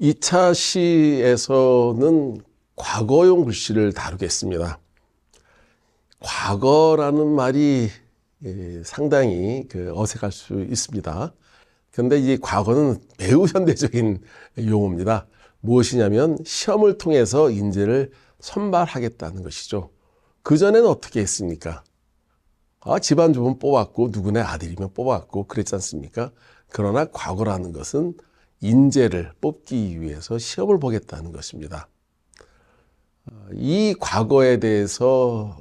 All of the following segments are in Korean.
2차 시에서는 과거용 글씨를 다루겠습니다. 과거라는 말이 상당히 어색할 수 있습니다. 그런데 이 과거는 매우 현대적인 용어입니다. 무엇이냐면 시험을 통해서 인재를 선발하겠다는 것이죠. 그전에는 어떻게 했습니까? 집안 주면 뽑았고 누구네 아들이면 뽑았고 그랬지 않습니까? 그러나 과거라는 것은 인재를 뽑기 위해서 시험을 보겠다는 것입니다. 이 과거에 대해서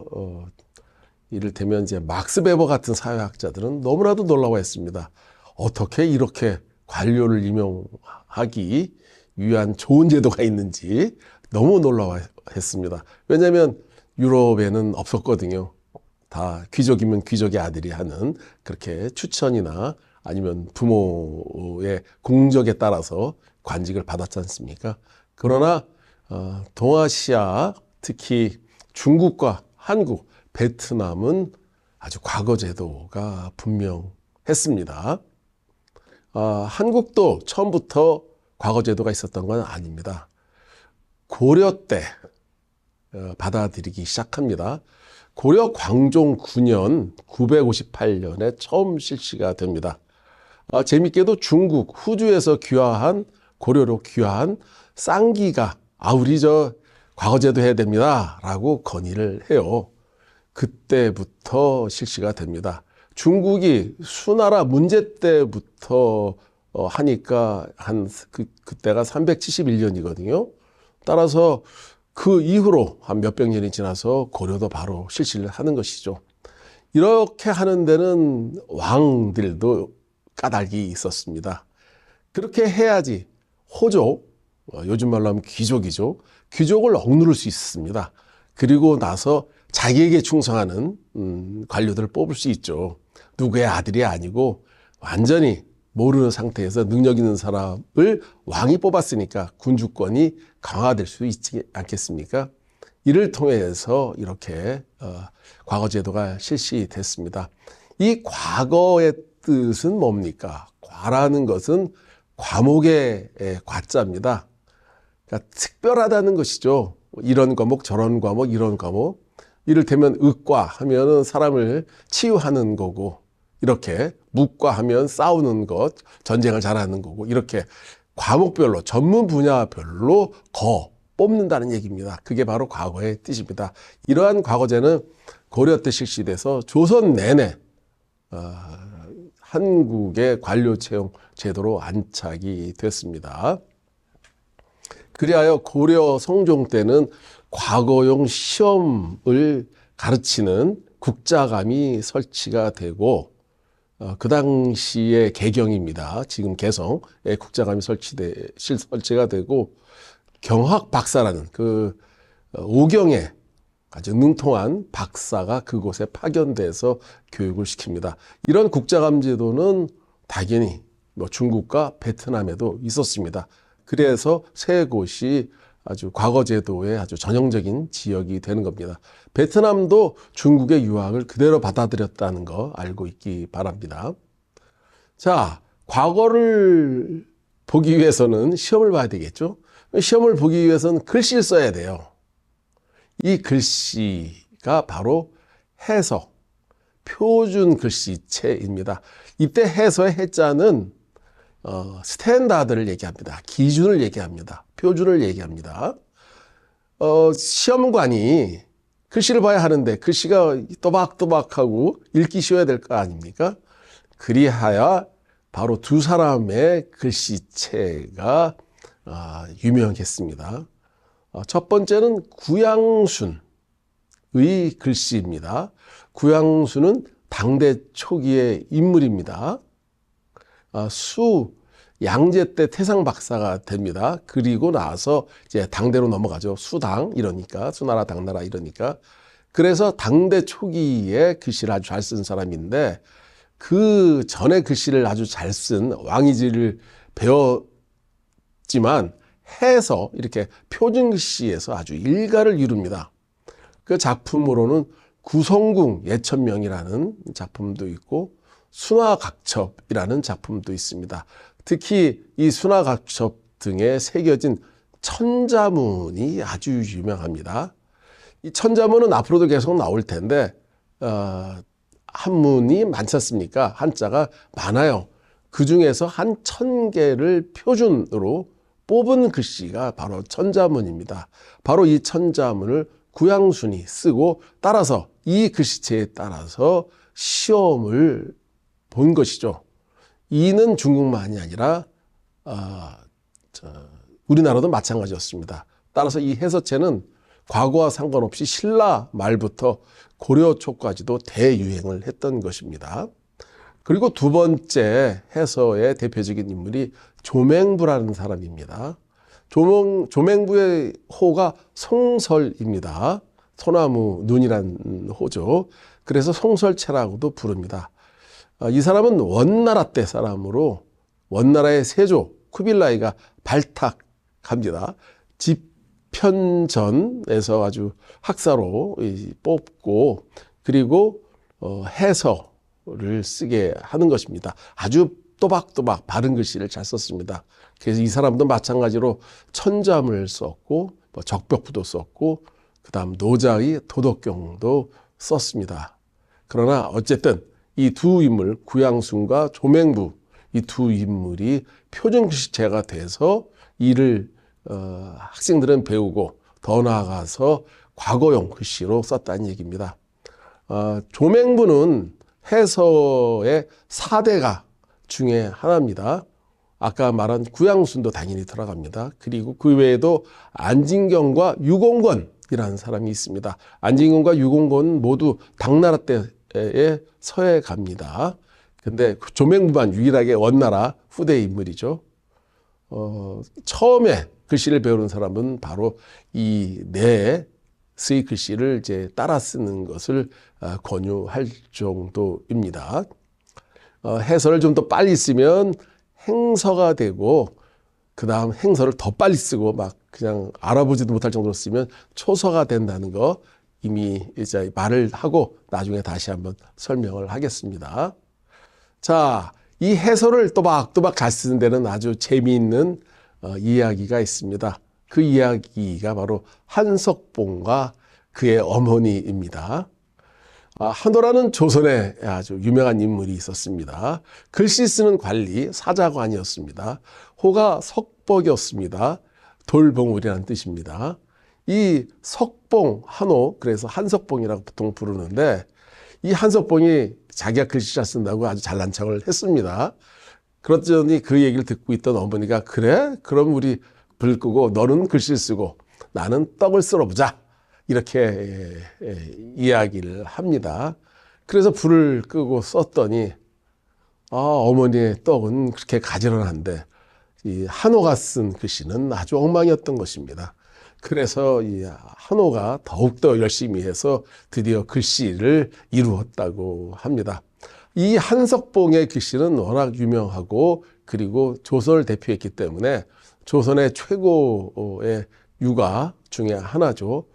이를테면 이제 막스 베버 같은 사회학자들은 너무나도 놀라워했습니다. 어떻게 이렇게 관료를 임용하기 위한 좋은 제도가 있는지 너무 놀라워했습니다. 왜냐하면 유럽에는 없었거든요. 다 귀족이면 귀족의 아들이 하는 그렇게 추천이나 아니면 부모의 공적에 따라서 관직을 받았지 않습니까? 그러나 동아시아, 특히 중국과 한국, 베트남은 아주 과거 제도가 분명했습니다. 한국도 처음부터 과거 제도가 있었던 건 아닙니다. 고려 때 받아들이기 시작합니다. 고려 광종 9년 958년에 처음 실시가 됩니다. 재밌게도 중국, 후주에서 귀화한, 고려로 귀화한 쌍기가 우리 과거제도 해야 됩니다 라고 건의를 해요. 그때부터 실시가 됩니다. 중국이 수나라 문제 때부터 하니까 그때가 371년이거든요. 따라서 그 이후로 한 몇백 년이 지나서 고려도 바로 실시를 하는 것이죠. 이렇게 하는 데는 왕들도 까닭이 있었습니다. 그렇게 해야지 호족, 요즘 말로 하면 귀족이죠. 귀족을 억누를 수 있습니다. 그리고 나서 자기에게 충성하는 관료들을 뽑을 수 있죠. 누구의 아들이 아니고 완전히 모르는 상태에서 능력 있는 사람을 왕이 뽑았으니까 군주권이 강화될 수 있지 않겠습니까? 이를 통해서 이렇게 과거제도가 실시됐습니다. 이 과거의 뜻은 뭡니까? 과라는 것은 과목의 과자입니다. 그러니까 특별하다는 것이죠. 이런 과목, 저런 과목, 이런 과목. 이를테면 의과 하면은 사람을 치유하는 거고, 이렇게 무과 하면 싸우는 것, 전쟁을 잘하는 거고, 이렇게 과목별로, 전문 분야별로 뽑는다는 얘기입니다. 그게 바로 과거의 뜻입니다. 이러한 과거제는 고려 때 실시돼서 조선 내내 한국의 관료 채용 제도로 안착이 됐습니다. 그리하여 고려 성종 때는 과거용 시험을 가르치는 국자감이 설치가 되고, 그 당시의 개경입니다. 지금 개성에 국자감이 설치가 되고, 경학 박사라는 오경에 아주 능통한 박사가 그곳에 파견돼서 교육을 시킵니다. 이런 국자감 제도는 당연히 중국과 베트남에도 있었습니다. 그래서 세 곳이 아주 과거 제도의 아주 전형적인 지역이 되는 겁니다. 베트남도 중국의 유학을 그대로 받아들였다는 거 알고 있기 바랍니다. 자, 과거를 보기 위해서는 시험을 봐야 되겠죠? 시험을 보기 위해서는 글씨를 써야 돼요. 이 글씨가 바로 해서 표준 글씨체입니다. 이때 해서의 해자는 스탠다드를 얘기합니다. 기준을 얘기합니다. 표준을 얘기합니다. 시험관이 글씨를 봐야 하는데 글씨가 또박또박하고 읽기 쉬워야 될 거 아닙니까? 그리하여 바로 두 사람의 글씨체가 유명했습니다. 첫 번째는 구양순의 글씨입니다. 구양순은 당대 초기의 인물입니다. 양제 때 태상 박사가 됩니다. 그리고 나서 이제 당대로 넘어가죠. 수당 이러니까, 수나라 당나라 이러니까. 그래서 당대 초기에 글씨를 아주 잘 쓴 사람인데, 그 전에 글씨를 아주 잘 쓴 왕이지를 배웠지만 해서 이렇게 표준 글씨에서 아주 일가를 이룹니다. 그 작품으로는 구성궁 예천명이라는 작품도 있고 순화각첩이라는 작품도 있습니다. 특히 이 순화각첩 등에 새겨진 천자문이 아주 유명합니다. 이 천자문은 앞으로도 계속 나올 텐데 한문이 많지 않습니까? 한자가 많아요. 그 중에서 한 1000개를 표준으로 뽑은 글씨가 바로 천자문입니다. 바로 이 천자문을 구양순이 쓰고 따라서 이 글씨체에 따라서 시험을 본 것이죠. 이는 중국만이 아니라 우리나라도 마찬가지였습니다. 따라서 이 해서체는 과거와 상관없이 신라 말부터 고려 초까지도 대유행을 했던 것입니다. 그리고 두 번째 해서의 대표적인 인물이 조맹부라는 사람입니다. 조맹부의 호가 송설입니다. 소나무 눈이란 호죠. 그래서 송설체라고도 부릅니다. 이 사람은 원나라 때 사람으로 원나라의 세조 쿠빌라이가 발탁합니다. 집현전에서 아주 학사로 뽑고 그리고 해서를 쓰게 하는 것입니다. 아주 또박또박 바른 글씨를 잘 썼습니다. 그래서 이 사람도 마찬가지로 천자문을 썼고 적벽부도 썼고 그다음 노자의 도덕경도 썼습니다. 그러나 어쨌든 이 두 인물 구양순과 조맹부 이 두 인물이 표준글씨체가 돼서 이를 학생들은 배우고 더 나아가서 과거용 글씨로 썼다는 얘기입니다. 조맹부는 해서의 4대가 중에 하나입니다. 아까 말한 구양순도 당연히 들어갑니다. 그리고 그 외에도 안진경과 유공권이라는 사람이 있습니다. 안진경과 유공권은 모두 당나라 때에 서해 갑니다. 근데 조맹부만 유일하게 원나라 후대 인물이죠. 처음에 글씨를 배우는 사람은 바로 이 네의 글씨를 이제 따라 쓰는 것을 권유할 정도입니다. 해서를 좀 더 빨리 쓰면 행서가 되고 그 다음 행서를 더 빨리 쓰고 막 그냥 알아보지도 못할 정도로 쓰면 초서가 된다는 거 이미 이제 말을 하고 나중에 다시 한번 설명을 하겠습니다. 자, 이 해서를 또박또박 잘 쓰는 데는 아주 재미있는 이야기가 있습니다. 그 이야기가 바로 한석봉과 그의 어머니입니다. 한호라는 조선에 아주 유명한 인물이 있었습니다. 글씨 쓰는 관리 사자관이었습니다. 호가 석복이었습니다. 돌봉울이라는 뜻입니다. 이 석봉, 한호, 그래서 한석봉이라고 보통 부르는데 이 한석봉이 자기가 글씨 잘 쓴다고 아주 잘난 척을 했습니다. 그러더니 그 얘기를 듣고 있던 어머니가 그래? 그럼 우리 불 끄고 너는 글씨 쓰고 나는 떡을 썰어보자. 이렇게 이야기를 합니다. 그래서 불을 끄고 썼더니 어머니의 떡은 그렇게 가지런한데 이 한호가 쓴 글씨는 아주 엉망이었던 것입니다. 그래서 이 한호가 더욱더 열심히 해서 드디어 글씨를 이루었다고 합니다. 이 한석봉의 글씨는 워낙 유명하고 그리고 조선을 대표했기 때문에 조선의 최고의 유가 중에 하나죠.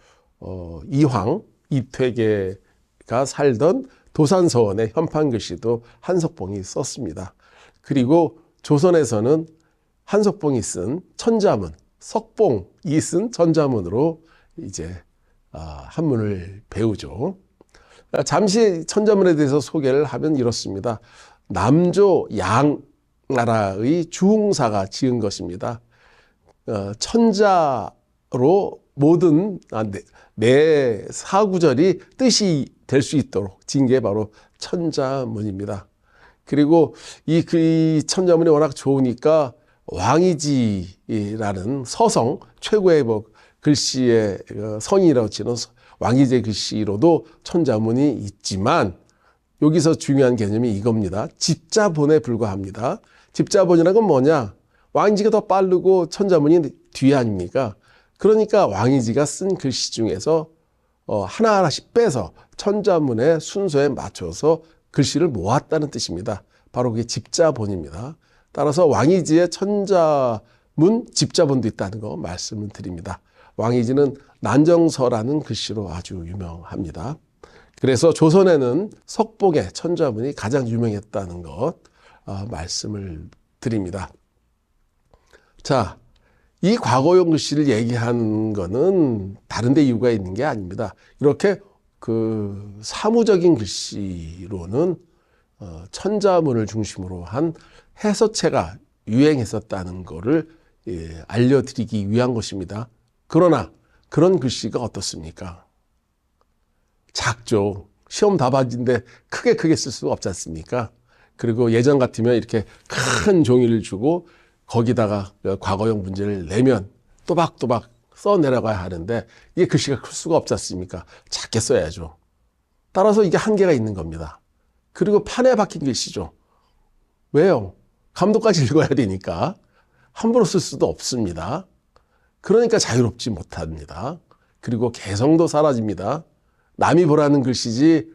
이황, 이퇴계가 살던 도산서원의 현판 글씨도 한석봉이 썼습니다. 그리고 조선에서는 한석봉이 쓴 천자문, 석봉이 쓴 천자문으로 이제 한문을 배우죠. 잠시 천자문에 대해서 소개를 하면 이렇습니다. 남조 양나라의 주홍사가 지은 것입니다. 천자로 모든 내 사구절이 뜻이 될 수 있도록 지은 게 바로 천자문입니다. 그리고 이 천자문이 워낙 좋으니까 왕이지라는 서성 최고의 글씨의 성이라고 치는 왕이제 글씨로도 천자문이 있지만 여기서 중요한 개념이 이겁니다. 집자본에 불과합니다. 집자본이라는 건 뭐냐? 왕이지가 더 빠르고 천자문이 뒤에 아닙니까? 그러니까 왕이지가 쓴 글씨 중에서 하나하나씩 빼서 천자문의 순서에 맞춰서 글씨를 모았다는 뜻입니다. 바로 그게 집자본입니다. 따라서 왕이지의 천자문 집자본도 있다는 거 말씀을 드립니다. 왕이지는 난정서라는 글씨로 아주 유명합니다. 그래서 조선에는 석봉의 천자문이 가장 유명했다는 것 말씀을 드립니다. 자, 이 과거용 글씨를 얘기하는 거는 다른 데 이유가 있는 게 아닙니다. 이렇게 그 사무적인 글씨로는 천자문을 중심으로 한 해서체가 유행했었다는 거를 알려드리기 위한 것입니다. 그러나 그런 글씨가 어떻습니까? 작죠. 시험 답안지인데 크게 쓸 수가 없지 않습니까? 그리고 예전 같으면 이렇게 큰 종이를 주고 거기다가 과거형 문제를 내면 또박또박 써 내려가야 하는데 이게 글씨가 클 수가 없지 않습니까? 작게 써야죠. 따라서 이게 한계가 있는 겁니다. 그리고 판에 박힌 글씨죠. 왜요? 감독까지 읽어야 되니까 함부로 쓸 수도 없습니다. 그러니까 자유롭지 못합니다. 그리고 개성도 사라집니다. 남이 보라는 글씨지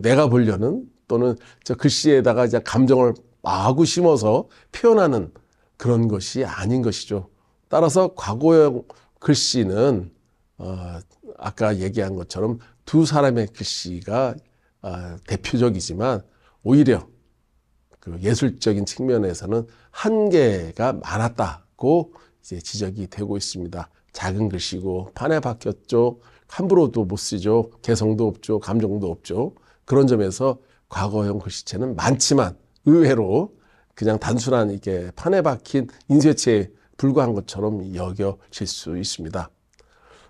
내가 보려는 또는 저 글씨에다가 이제 감정을 마구 심어서 표현하는 그런 것이 아닌 것이죠. 따라서 과거형 글씨는 아까 얘기한 것처럼 두 사람의 글씨가 대표적이지만 오히려 그 예술적인 측면에서는 한계가 많았다고 이제 지적이 되고 있습니다. 작은 글씨고 판에 박혔죠. 함부로도 못 쓰죠. 개성도 없죠. 감정도 없죠. 그런 점에서 과거형 글씨체는 많지만 의외로 그냥 단순한 이게 판에 박힌 인쇄체에 불과한 것처럼 여겨질 수 있습니다.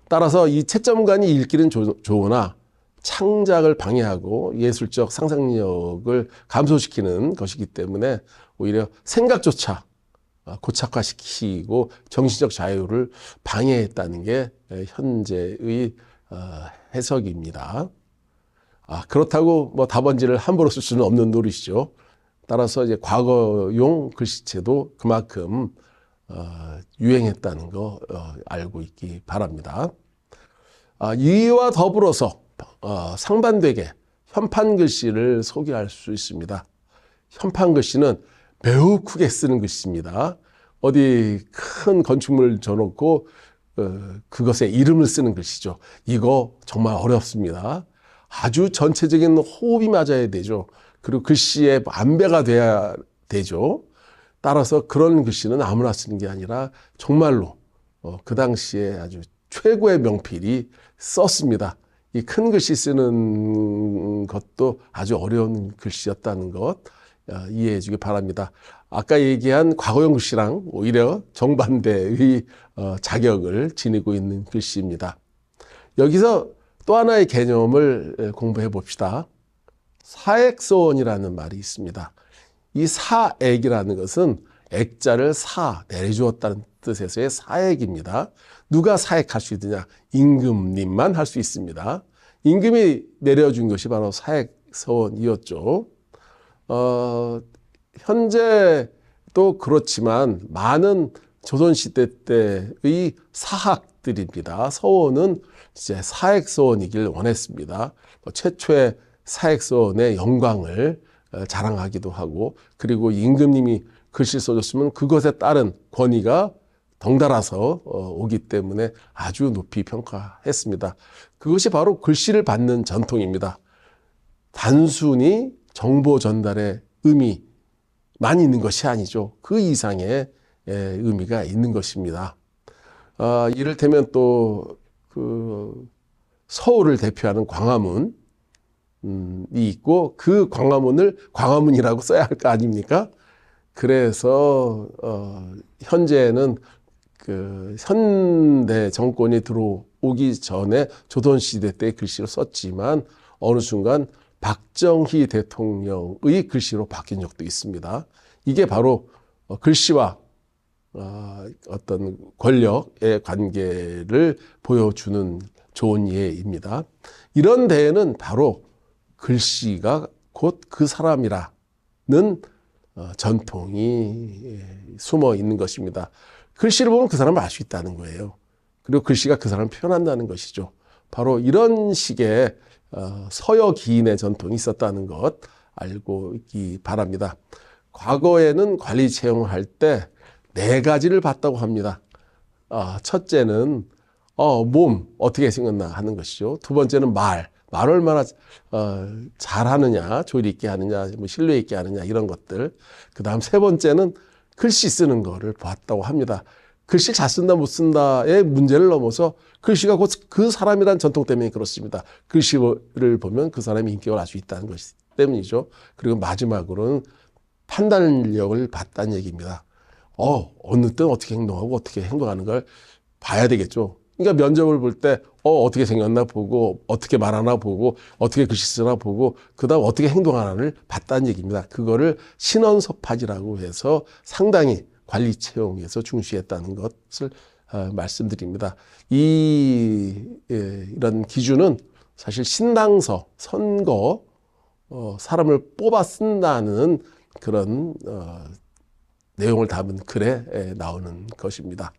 따라서 이 채점관이 읽기는 좋으나 창작을 방해하고 예술적 상상력을 감소시키는 것이기 때문에 오히려 생각조차 고착화시키고 정신적 자유를 방해했다는 게 현재의 해석입니다. 그렇다고 뭐 답안지를 함부로 쓸 수는 없는 노릇이죠. 따라서 이제 과거용 글씨체도 그만큼 유행했다는 거 알고 있기 바랍니다. 이와 더불어서 상반되게 현판 글씨를 소개할 수 있습니다. 현판 글씨는 매우 크게 쓰는 글씨입니다. 어디 큰 건축물 줘놓고 그것에 이름을 쓰는 글씨죠. 이거 정말 어렵습니다. 아주 전체적인 호흡이 맞아야 되죠. 그리고 글씨의 안배가 돼야 되죠. 따라서 그런 글씨는 아무나 쓰는 게 아니라 정말로 그 당시에 아주 최고의 명필이 썼습니다. 이 큰 글씨 쓰는 것도 아주 어려운 글씨였다는 것 이해해 주기 바랍니다. 아까 얘기한 과거형 글씨랑 오히려 정반대의 자격을 지니고 있는 글씨입니다. 여기서 또 하나의 개념을 공부해 봅시다. 사액서원이라는 말이 있습니다. 이 사액이라는 것은 액자를 내려주었다는 뜻에서의 사액입니다. 누가 사액할 수 있느냐? 임금님만 할 수 있습니다. 임금이 내려준 것이 바로 사액서원이었죠. 현재도 그렇지만 많은 조선시대 때의 사학들입니다. 서원은 이제 사액서원이길 원했습니다. 최초의 사액서원의 영광을 자랑하기도 하고, 그리고 임금님이 글씨 써줬으면 그것에 따른 권위가 덩달아서 오기 때문에 아주 높이 평가했습니다. 그것이 바로 글씨를 받는 전통입니다. 단순히 정보 전달의 의미만 있는 것이 아니죠. 그 이상의 의미가 있는 것입니다. 이를테면 또 그 서울을 대표하는 광화문이 있고 그 광화문을 광화문이라고 써야 할 거 아닙니까? 그래서 현재는 그 현대 정권이 들어오기 전에 조선시대 때 글씨로 썼지만 어느 순간 박정희 대통령의 글씨로 바뀐 적도 있습니다. 이게 바로 글씨와 어떤 권력의 관계를 보여주는 좋은 예입니다. 이런 데에는 바로 글씨가 곧 그 사람이라는 전통이 숨어 있는 것입니다. 글씨를 보면 그 사람을 알 수 있다는 거예요. 그리고 글씨가 그 사람을 표현한다는 것이죠. 바로 이런 식의 서여 기인의 전통이 있었다는 것 알고 있기 바랍니다. 과거에는 관리 채용을 할 때 4가지를 봤다고 합니다. 첫째는 몸 어떻게 생겼나 하는 것이죠. 두 번째는 말 얼마나 잘하느냐, 조리 있게 하느냐, 뭐 신뢰 있게 하느냐 이런 것들. 그 다음 세 번째는 글씨 쓰는 거를 봤다고 합니다. 글씨 잘 쓴다 못 쓴다의 문제를 넘어서 글씨가 곧 그 사람이란 전통 때문에 그렇습니다. 글씨를 보면 그 사람의 인격을 알 수 있다는 것 때문이죠. 그리고 마지막으로는 판단력을 봤다는 얘기입니다. 어느 때 어떻게 행동하고 어떻게 행동하는 걸 봐야 되겠죠. 그러니까 면접을 볼 때 어떻게 생겼나 보고 어떻게 말하나 보고 어떻게 글씨 쓰나 보고 그다음 어떻게 행동하나를 봤다는 얘기입니다. 그거를 신원섭파지라고 해서 상당히 관리 채용에서 중시했다는 것을 말씀드립니다. 이런 기준은 사실 신당서, 선거, 사람을 뽑아 쓴다는 그런 내용을 담은 글에 나오는 것입니다.